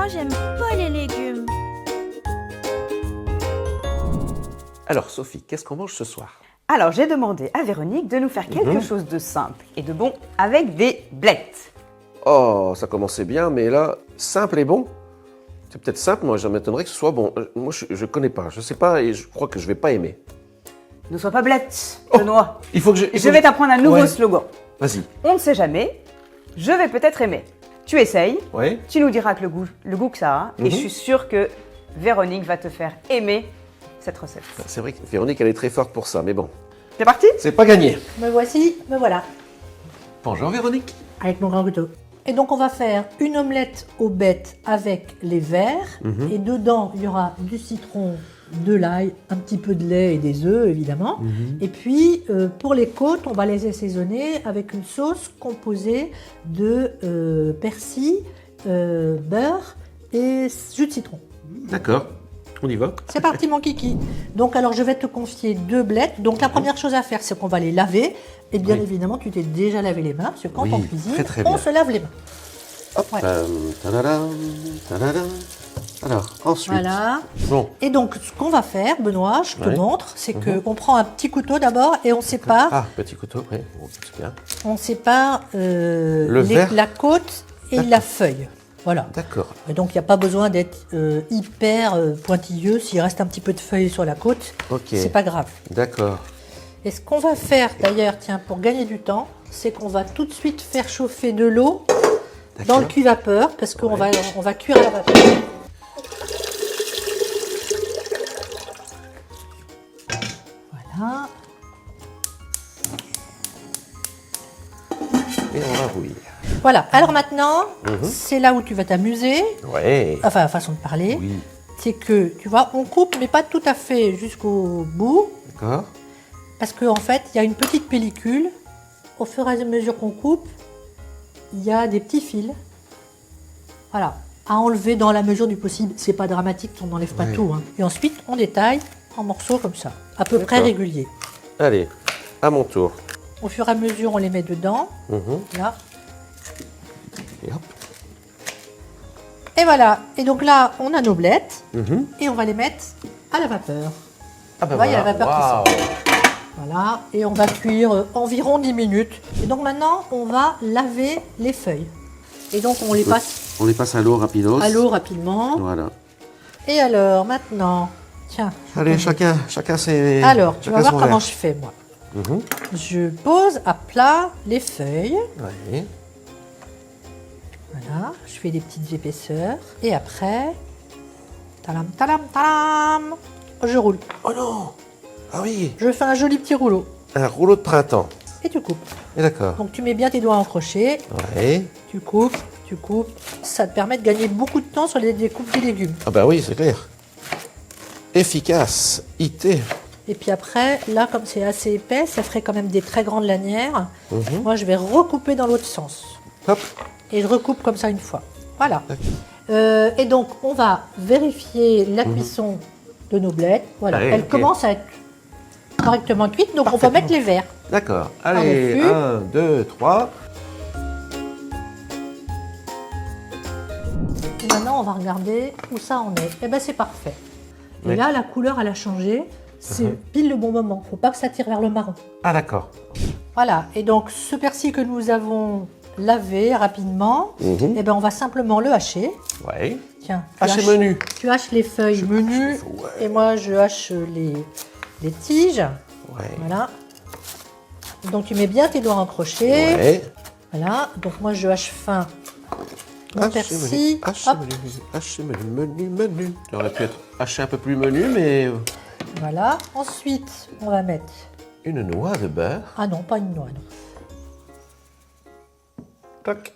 moi, j'aime pas les légumes. Alors Sophie, qu'est-ce qu'on mange ce soir? Alors, j'ai demandé à Véronique de nous faire quelque chose de simple et de bon avec des blettes. Oh, ça commençait bien, mais là, simple et bon. C'est peut-être simple, moi, je m'étonnerais que ce soit bon. Moi, je connais pas, je sais pas, et je crois que je vais pas aimer. Ne sois pas blettes, Benoît. Il faut que Je vais t'apprendre un nouveau slogan. Vas-y. On ne sait jamais, je vais peut-être aimer. Tu essayes, Ouais. tu nous diras que le goût que ça a, et je suis sûre que Véronique va te faire aimer cette recette. C'est vrai que Véronique, elle est très forte pour ça, mais bon. C'est parti? C'est pas gagné. Me voici, me voilà, Bonjour Véronique. avec mon grand couteau. Et donc on va faire une omelette aux bêtes avec les verres. Et dedans, il y aura du citron, de l'ail, un petit peu de lait et des œufs, évidemment. Et puis, pour les côtes, on va les assaisonner avec une sauce composée de persil, beurre et jus de citron. D'accord, on y va. C'est parti mon kiki. Donc alors je vais te confier 2 blettes. Donc la première chose à faire, c'est qu'on va les laver. Et bien évidemment, tu t'es déjà lavé les mains, parce que quand Oui, on cuisine, très on bien. se lave les mains. Hop, Ouais. tadadam, tadadam. Alors, ensuite. Voilà. Bon, Et donc ce qu'on va faire, Benoît, je te Ouais. montre, c'est qu'on prend un petit couteau d'abord et on sépare, ah, petit couteau, oui, bon, c'est bien. la côte et la feuille. Voilà. D'accord. Et donc il n'y a pas besoin d'être hyper pointilleux. S'il reste un petit peu de feuille sur la côte, Ok. c'est pas grave. D'accord. Et ce qu'on va faire d'ailleurs, tiens, pour gagner du temps, c'est qu'on va tout de suite faire chauffer de l'eau dans le cuit-vapeur, parce qu'on on va cuire à la vapeur. Voilà. Et on va bouillir. Voilà. Alors maintenant, c'est là où tu vas t'amuser, Ouais. enfin façon de parler, Oui. c'est que, tu vois, on coupe, mais pas tout à fait jusqu'au bout, D'accord. parce qu'en fait, il y a une petite pellicule. Au fur et à mesure qu'on coupe, il y a des petits fils. Voilà, à enlever dans la mesure du possible. C'est pas dramatique, on n'enlève pas Oui. tout. Hein. Et ensuite, on détaille en morceaux comme ça, à peu près D'accord. réguliers. Allez, à mon tour. Au fur et à mesure, on les met dedans. Là. Et hop. Et voilà. Et donc là, on a nos blettes. Et on va les mettre à la vapeur. Ah ben Ouais, il y a la vapeur qui Waouh. Voilà. Et on va cuire environ 10 minutes. Et donc maintenant, on va laver les feuilles. Et donc, on les passe On les passe à l'eau rapidos. à l'eau rapidement. Voilà. Et alors, maintenant, tiens. Allez, chacun ses. Alors, tu vas chacun voir son comment verre. je fais, moi. Je pose à plat les feuilles. Ouais. Voilà, je fais des petites épaisseurs. Et après, talam, talam, talam, je roule. Oh non. Ah oui, Je fais un joli petit rouleau. un rouleau de printemps. Et tu coupes. Et d'accord. Donc, tu mets bien tes doigts en crochet. Ouais. Tu coupes, tu coupes. Ça te permet de gagner beaucoup de temps sur les découpes des légumes. Ah bah oui, c'est clair. Efficace. IT. Et puis après, là, comme c'est assez épais, ça ferait quand même des très grandes lanières. Moi, je vais recouper dans l'autre sens. Hop. Et je recoupe comme ça une fois. Voilà. Et donc, on va vérifier la cuisson de nos blettes. Voilà, Allez, elle ok. commence à être correctement cuite. Donc, on va mettre les verres. D'accord. Allez, Par-dessus. 1, 2, 3. Et maintenant, on va regarder où ça en est. Eh bien, c'est parfait. Et Oui. là, la couleur, elle a changé. C'est pile le bon moment. Il ne faut pas que ça tire vers le marron. Ah d'accord. Voilà. Et donc, ce persil que nous avons lavé rapidement, eh ben, on va simplement le hacher. Ouais. Tiens, tu Haché haches- menu. Tu haches les feuilles menues et moi, je hache les tiges. Ouais. Voilà. Donc, tu mets bien tes doigts en crochet. Ouais. Voilà. Donc, moi, je hache fin mon Haché persil. menu. Haché Hop. menu. Haché menu. Ça aurait pu être haché un peu plus menu, mais Voilà. Ensuite, on va mettre... une noix de beurre. Ah non, pas une noix, non. Toc.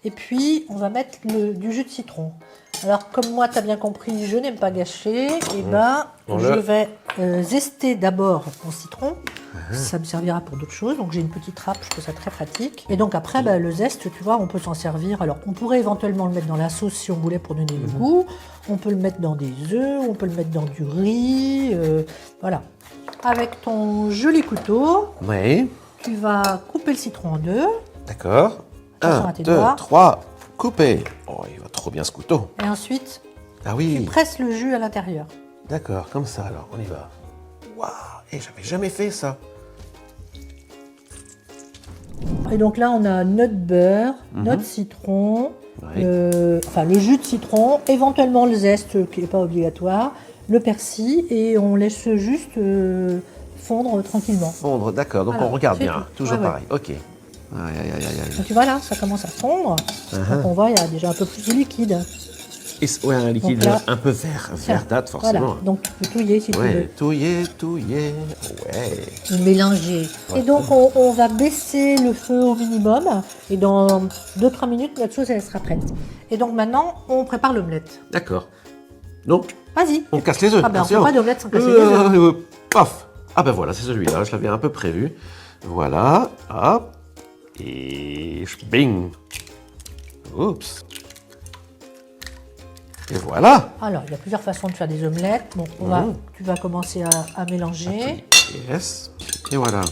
Et puis, on va mettre du jus de citron. Alors, comme moi, tu as bien compris, je n'aime pas gâcher. Et ben, On je le- vais zester d'abord mon citron. Ça me servira pour d'autres choses. Donc, j'ai une petite râpe, je trouve ça très pratique. Et donc, après, ben, le zeste, tu vois, on peut s'en servir. Alors, on pourrait éventuellement le mettre dans la sauce si on voulait pour donner le goût. On peut le mettre dans des œufs, on peut le mettre dans du riz. Voilà. Avec ton joli couteau, Oui. tu vas couper le citron en deux. D'accord. Attention 1, à tes 2, doigts. 3. couper. Oh, il va trop bien ce couteau. Et ensuite, Ah oui, presse le jus à l'intérieur. d'accord, comme ça alors, on y va. Waouh, et j'avais jamais fait ça. Et donc là, on a notre beurre, notre citron, Oui. enfin le jus de citron, éventuellement le zeste qui n'est pas obligatoire, le persil, et on laisse juste fondre tranquillement. Fondre, d'accord, donc Voilà, on regarde c'est bien, tout. toujours Ouais, ouais. pareil, ok. Aïe, aïe, aïe, aïe, aïe. Donc tu vois là, ça commence à fondre. Donc on voit, il y a déjà un peu plus de liquide. Ouais, un liquide Donc là- un peu vert, Tiens, verdâtre forcément. Voilà, donc tu peux touiller si tu Ouais, veux. touiller, touiller, ouais. Ou mélanger. Et donc on va baisser le feu au minimum. Et dans 2-3 minutes, notre sauce elle sera prête. Et donc maintenant, on prépare l'omelette. D'accord. Donc, Vas-y. on casse les œufs, Ah ben on attention. fait pas d'omelette sans casser les œufs. Paf. Ah ben voilà, c'est celui-là, je l'avais un peu prévu. Voilà, hop. Et bing. Oups. Et voilà. Alors, il y a plusieurs façons de faire des omelettes. Bon, tu vas commencer à mélanger. Yes. Et voilà.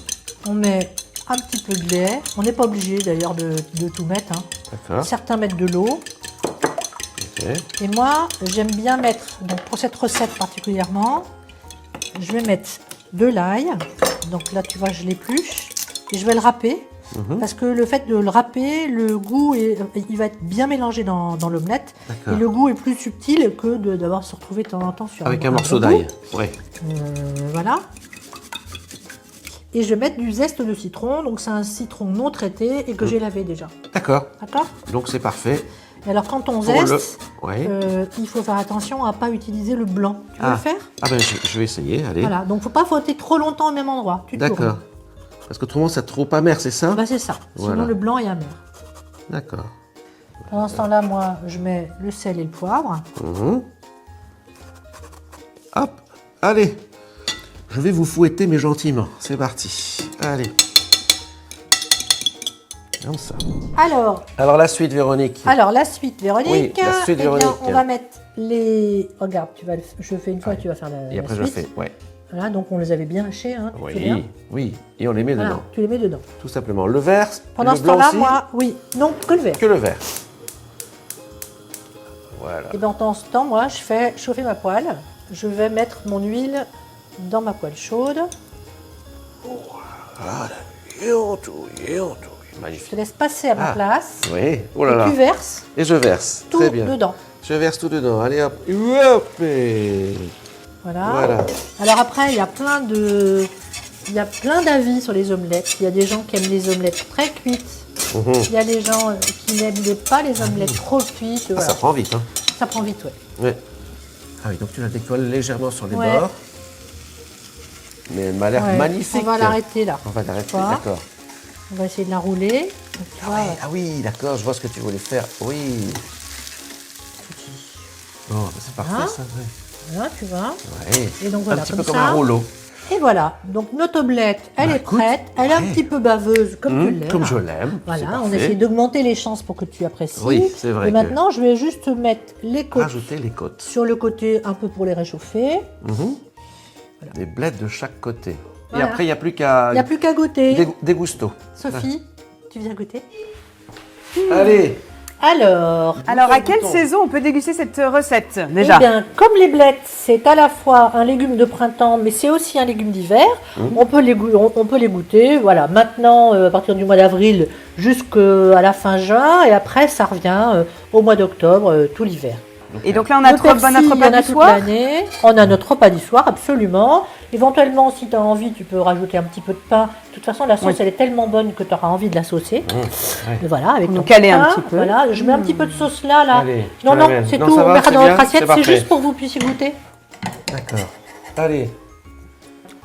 On met un petit peu de lait. On n'est pas obligé d'ailleurs de tout mettre, hein. D'accord. Certains mettent de l'eau. Ok. Et moi, j'aime bien mettre, donc pour cette recette particulièrement, je vais mettre de l'ail. Donc là, tu vois, je l'épluche. Et je vais le râper. Parce que le fait de le râper, le goût, il va être bien mélangé dans l'omelette. D'accord. Et le goût est plus subtil que d'avoir se retrouver de temps en temps sur Avec un morceau gros d'ail. goût. Ouais. Voilà. Et je vais mettre du zeste de citron. Donc c'est un citron non traité et que j'ai lavé déjà. D'accord. D'accord? Donc c'est parfait. Et alors quand on Pour le- zeste, Ouais. il faut faire attention à ne pas utiliser le blanc. Tu veux Ah. le faire? Ah ben je vais essayer, allez. Voilà. Donc faut pas frotter trop longtemps au même endroit. Tu tournes. D'accord. Parce qu'autrement, c'est trop amer, c'est ça? Bah c'est ça. Voilà. Sinon le blanc est amer. D'accord. Pendant ce temps-là, moi, je mets le sel et le poivre. Hop, allez. Je vais vous fouetter, mais gentiment. C'est parti. Allez. Comme ça. Alors la suite, Véronique. la suite, Véronique. Oui, la suite, Eh bien, Véronique. on va mettre les. Regarde, je fais une fois, tu vas faire la. Et la après, je suite. fais. Ouais. Voilà, donc on les avait bien hachés, hein. C'est bien. Oui, oui. Et on les met Voilà, dedans. tu les mets dedans. Tout simplement. Le vert, Pendant le ce blanc temps-là, aussi, moi, oui, non, que le vert. que le vert. Voilà. Et bien, pendant ce temps, moi, je fais chauffer ma poêle. Je vais mettre mon huile dans ma poêle chaude. Ah, et on touille. Je Magnifique. te laisse passer à ma Ah. place. Oui. Oh là Et là. tu verses Et je verse. tout Très bien. dedans. Je verse tout dedans. Allez hop. Hop. Et... Voilà. Voilà. Alors après, il y a plein d'avis sur les omelettes. Il y a des gens qui aiment les omelettes très cuites. Il y a des gens qui n'aiment pas les omelettes trop cuites. Ah, Voilà. ça prend vite, hein. Ça prend vite, ouais. Ouais. Ah oui, donc tu la décolles légèrement sur les Ouais. bords. Mais elle m'a l'air Ouais. magnifique. On va l'arrêter là. On va l'arrêter, Voilà. d'accord. On va essayer de la rouler. Donc, tu vois, Ah oui, d'accord, je vois ce que tu voulais faire. Oui. Bon, bah, c'est parfait Hein ça. Ouais. voilà, tu vois. Ouais. Et donc voilà, un petit peu comme comme ça. un rouleau. Et voilà, donc notre omelette, elle Bah, est écoute, prête. Elle est un ouais. petit peu baveuse, comme tu l'aimes. Comme je l'aime. c'est Voilà, on parfait. essaie d'augmenter les chances pour que tu apprécies. Oui, c'est vrai Et que- maintenant, je vais juste mettre les côtes Rajouter les côtes. sur le côté, un peu pour les réchauffer. Des blettes de chaque côté. Voilà. Et après, il n'y a plus qu'à Il n'y a plus qu'à goûter. des gustos. Sophie, tu viens goûter? Allez. Alors, à quelle goûtons. saison on peut déguster cette recette déjà? Eh bien, comme les blettes, c'est à la fois un légume de printemps, mais c'est aussi un légume d'hiver. On peut les goûter. Voilà, maintenant, à partir du mois d'avril jusqu'à la fin juin, et après, ça revient au mois d'octobre, tout l'hiver. Et donc là, on a Le persil, notre il y en repas a du toute soir. l'année. On a notre repas du soir, absolument. Éventuellement, si tu as envie, tu peux rajouter un petit peu de pain. De toute façon, la sauce, Oui. elle est tellement bonne que tu auras envie de la saucer. Et voilà, avec Pour ton nous caler un pain, petit peu. Voilà, je mets un petit peu de sauce là. Allez, je non, te non, l'amène. c'est Non, tout. ça On va, mettra c'est dans bien, notre assiette. c'est C'est parfait. juste pour que vous puissiez goûter. D'accord. Allez.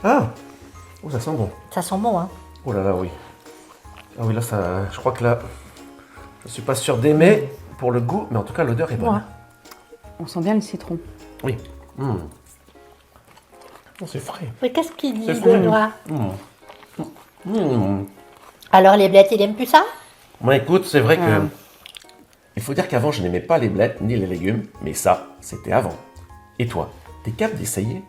Ah. Oh, ça sent bon. Ça sent bon, hein. Oh là là, oui. Ah oui, là, ça, je crois que là, je suis pas sûr d'aimer pour le goût, mais en tout cas, l'odeur est bonne. Ouais. On sent bien le citron. Oui. C'est frais. Mais qu'est-ce qu'il dit, C'est frais. Benoît? Alors, les blettes, il aime plus ça? Bon, écoute, c'est vrai que il faut dire qu'avant, je n'aimais pas les blettes ni les légumes, mais ça, c'était avant. Et toi, t'es capable d'essayer?